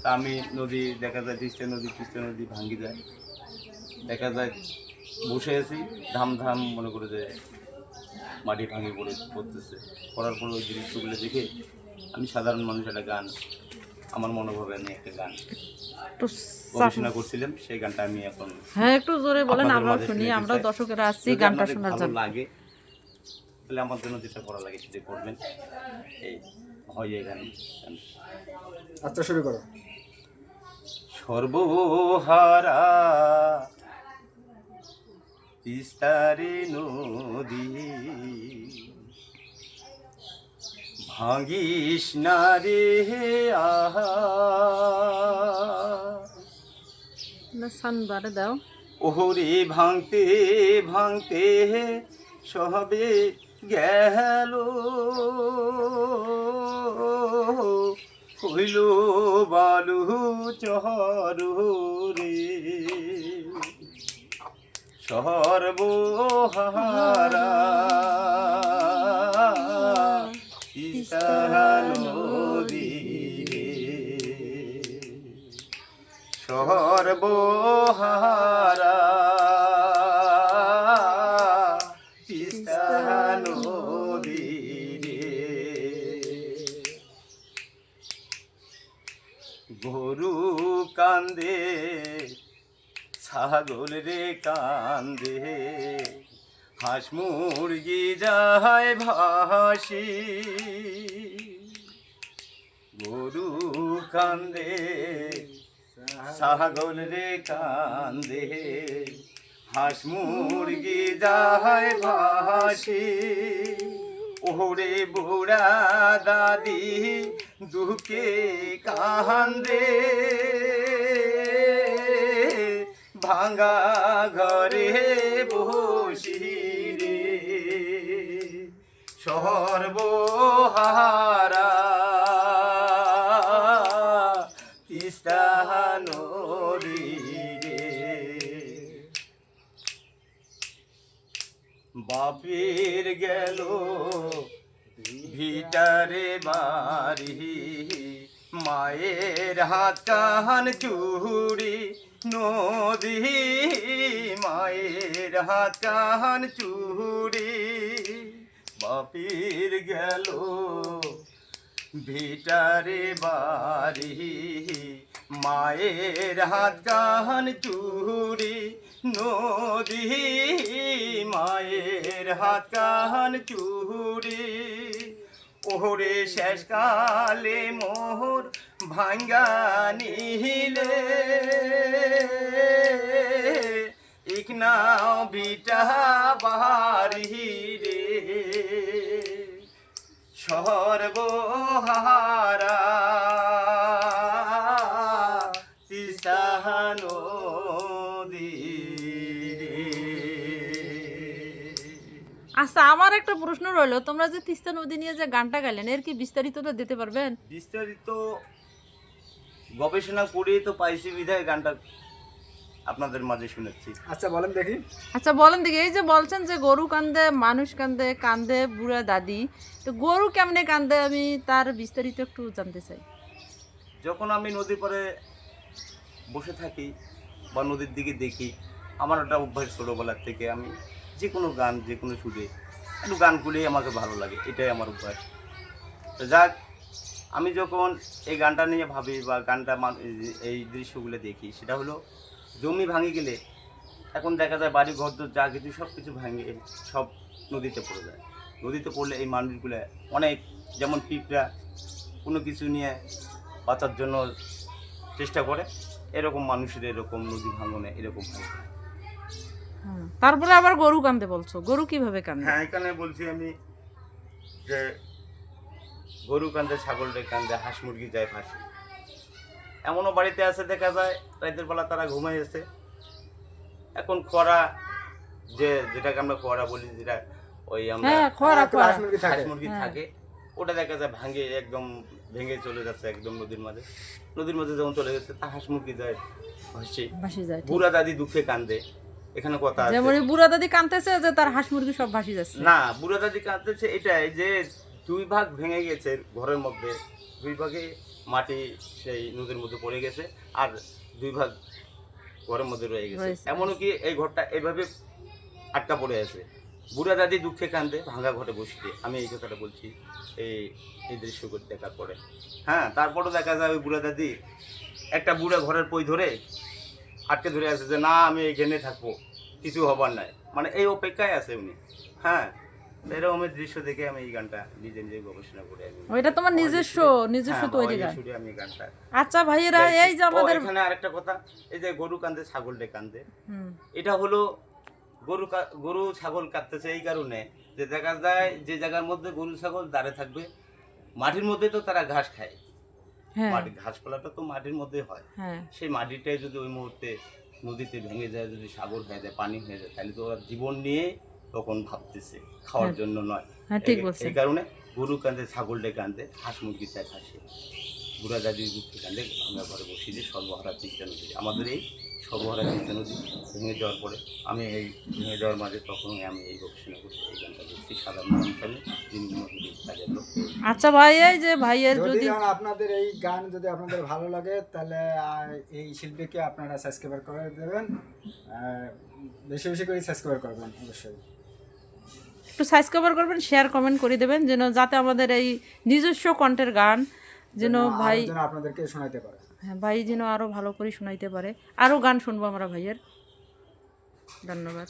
তা আমি নদী দেখা যায় তিস্তা নদী ভাঙ্গি যায়, দেখা যায় বসে আছি, ধাম ধাম মনে করে যে মাটি ভাঙে পড়তেছে। পড়ার পর ওই দৃশ্যগুলো দেখে আমি সাধারণ মানুষ একটা গান, আমার মনোভাবে আমি একটা গান গবেষণা করছিলাম, সেই গানটা আমি এখন একটু জোরে বলেন, আমরা শুনি, আমরা দর্শকেরা আসছি গানটা শোনার জন্য। লাগে তাহলে আমার জন্য যেটা করা লাগে সেটা করবেন। এই হয় এই গান। আচ্ছা, শুরু করো। সর্বহারা তিস্তারে নদী, ভাঙিস না রে আহা, সানবারে দাও। ওহরে ভাঙতে ভাঙতে সবে গেল, হইল বালু চহর রে, সর্বহারা তিস্তা নদী রে, সর্বহারা তিস্তা নদী রে। গরু কান্দে, ছাগল রে কান্দে, হাঁস মুরগি যায় ভাসি, গরু কান্দে, ছাগল রে কান্দে, হাঁস মুরগি যায় ভাসি, ওরে বুড়া দাদি দুঃখে কান্দে, ভাঙা ঘরে বসি রে, সর্বহারা তিস্তা নদী রে। বাপের গেল ভিটারে বাড়ি, মায়ের হাত কান চুড়ি নদী, মায়ের হাত কান চুড়ি, বাপের গেল ভিটারে বাড়ি, মায়ের হাত কান চুড়ি নদী, মায়ের হাত কান চুড়ি, ওরে শেষকালে মোহর ভাঙ্গা নিলে, ইকনা বিটা বাড়ি রে, সর্বহারা তিস্তা নদী রে। আচ্ছা, আমার একটা প্রশ্ন রইলো, তোমরা যে তিস্তা নদী নিয়ে যে গানটা গাইলেন, এর কি বিস্তারিতটা দিতে পারবেন? বিস্তারিত গবেষণা করে তো পাইছি বিধায় গানটা আপনাদের মাঝে শুনেছি। আচ্ছা, বলেন দেখি। আচ্ছা বলেন দেখি, এই যে বলছেন যে গরু কান্দে, মানুষ কান্দে, কান্দে বুড়া দাদি, তো গরু কেমনে কান্দে, আমি তার বিস্তারিত একটু জানতে চাই। যখন আমি নদীর পাড়ে বসে থাকি বা নদীর দিকে দেখি, আমার একটা অভ্যাস ছোটোবেলার থেকে, আমি যে কোনো গান, যে কোনো সুরে একটু গান করলেই আমাকে ভালো লাগে, এটাই আমার অভ্যাস। তো যাক, আমি যখন এই গানটা নিয়ে ভাবি বা গানটা এই দৃশ্যগুলো দেখি, সেটা হলো জমি ভাঙে গেলে এখন দেখা যায় বাড়ি ঘর যা কিছু সব কিছু ভাঙে সব নদীতে পড়ে যায়। নদীতে পড়লে এই মানুষগুলো অনেক, যেমন পিঁপড়া কোনো কিছু নিয়ে বাঁচার জন্য চেষ্টা করে, এরকম মানুষের এরকম নদী ভাঙনে এরকম হয়। তারপরে আবার গরু কান্দে বলছো, গরু কিভাবে কান্দে? হ্যাঁ, এখানে বলছি আমি যে গরু কান্দে, ছাগল কান্দে, হাঁস মুরগি যায় ফাঁসি। এমনও বাড়িতে আছে দেখা যায় রাতের বেলা তারা ঘুমাই আছে, এখন খরা, যেটাকে আমরা খরা বলি, যেটা ওই আমরা হাঁস মুরগি থাকে, ওটা দেখা যায় ভাঙে, একদম ভেঙে চলে যাচ্ছে একদম নদীর মাঝে। নদীর মাঝে যখন চলে গেছে, তা হাঁস মুরগি যায় ভাসি, বুড়া দাদি দুঃখে কান্দে, এখানে কথা আছে। যেমন বুড়া দাদি কাঁদতেছে যে তার হাঁস মুরগি সব ভাসি যাচ্ছে। না, বুড়া দাদি কাঁদতেছে এটাই যে দুই ভাগ ভেঙে গেছে ঘরের মধ্যে, দুই ভাগে মাটি সেই নদীর মধ্যে পড়ে গেছে, আর 2 ভাগ ঘরের মধ্যে রয়ে গেছে। রয়েছে। এমনকি এই ঘরটা এইভাবে আটকা পড়ে আছে। বুড়া দাদি দুঃখে কান্দে ভাঙা ঘরে বসিয়ে, আমি এই কথাটা বলছি এই এই দৃশ্য করে দেখার পরে। হ্যাঁ, তারপরও দেখা যায় ওই বুড়া দাদি একটা বুড়া ঘরের পই ধরে আটকে ধরে আছে যে না আমি এখানে থাকবো, কিছু হবার নাই, মানে এই অপেক্ষায় আছে উনি। হ্যাঁ, এরকমের দৃশ্য দেখে আমি এই গানটা নিজে নিজে গবেষণা করে আমি ওইটা তোমার নিজস্ব হ্যাঁ, তৈরি বাবা গান। সুরে আমি গানটা আচ্ছা ভাইয়েরা, এই যে ও, আমাদের এখানে আরেকটা কথা, এই যে গরু কান্দে ছাগল ডে কান্দে, হুম, এটা হলো গরু ছাগল কাঁদতেছে এই কারণে যে দেখা যায় যে জায়গার মধ্যে গরু ছাগল দাঁড়ে থাকবে, মাটির মধ্যে তো তারা ঘাস খায়, হ্যাঁ ঘাসপালাটা তো মাটির মধ্যে হয়। হ্যাঁ সেই মাটিটাই যদি ওই মুহূর্তে নদীতে ভেঙে যায়, যদি সাগর হয়ে যায়, পানি হয়ে যায়, তাহলে তো ওরা জীবন নিয়ে তখন ভাবতেছে, খাওয়ার জন্য নয়। হ্যাঁ, ঠিক বলছেন। এই কারণে গরু কান্দে, ছাগল ডে কান্দে, হাঁস মুরগি চায় হাসে, বুড়া দাদির দুঃখে কান্দে আমরা ঘরে বসি যে সর্বহারা তিস্তা নদী। আমাদের এই সর্বহারা তিস্তা নদী ভেঙে যাওয়ার পরে আমি এই ভেঙে যাওয়ার মাঝে তখনই আমি এই গবেষণা করছি, এই গানটা করছি সাধারণ হিসাবে, যিনি নদীর কাজের লোক। আচ্ছা ভাই, এই যে ভাইয়ের যদি যদি আপনাদের এই গান যদি আপনাদের ভালো লাগে তাহলে এই শিল্পীকে আপনারা সাবস্ক্রাইব করে দেবেন, বেশি বেশি করে সাবস্ক্রাইব করবেন অবশ্যই। একটু সাবস্ক্রাইব করবেন, শেয়ার কমেন্ট করে দেবেন, যেন যাতে আমাদের এই নিজস্ব কণ্ঠের গান যেন ভাই যেন আপনাদেরকে শোনাইতে পারে। হ্যাঁ ভাই যেন আরো ভালো করে শোনাইতে পারে, আরো গান শুনবো আমরা ভাইয়ের। ধন্যবাদ।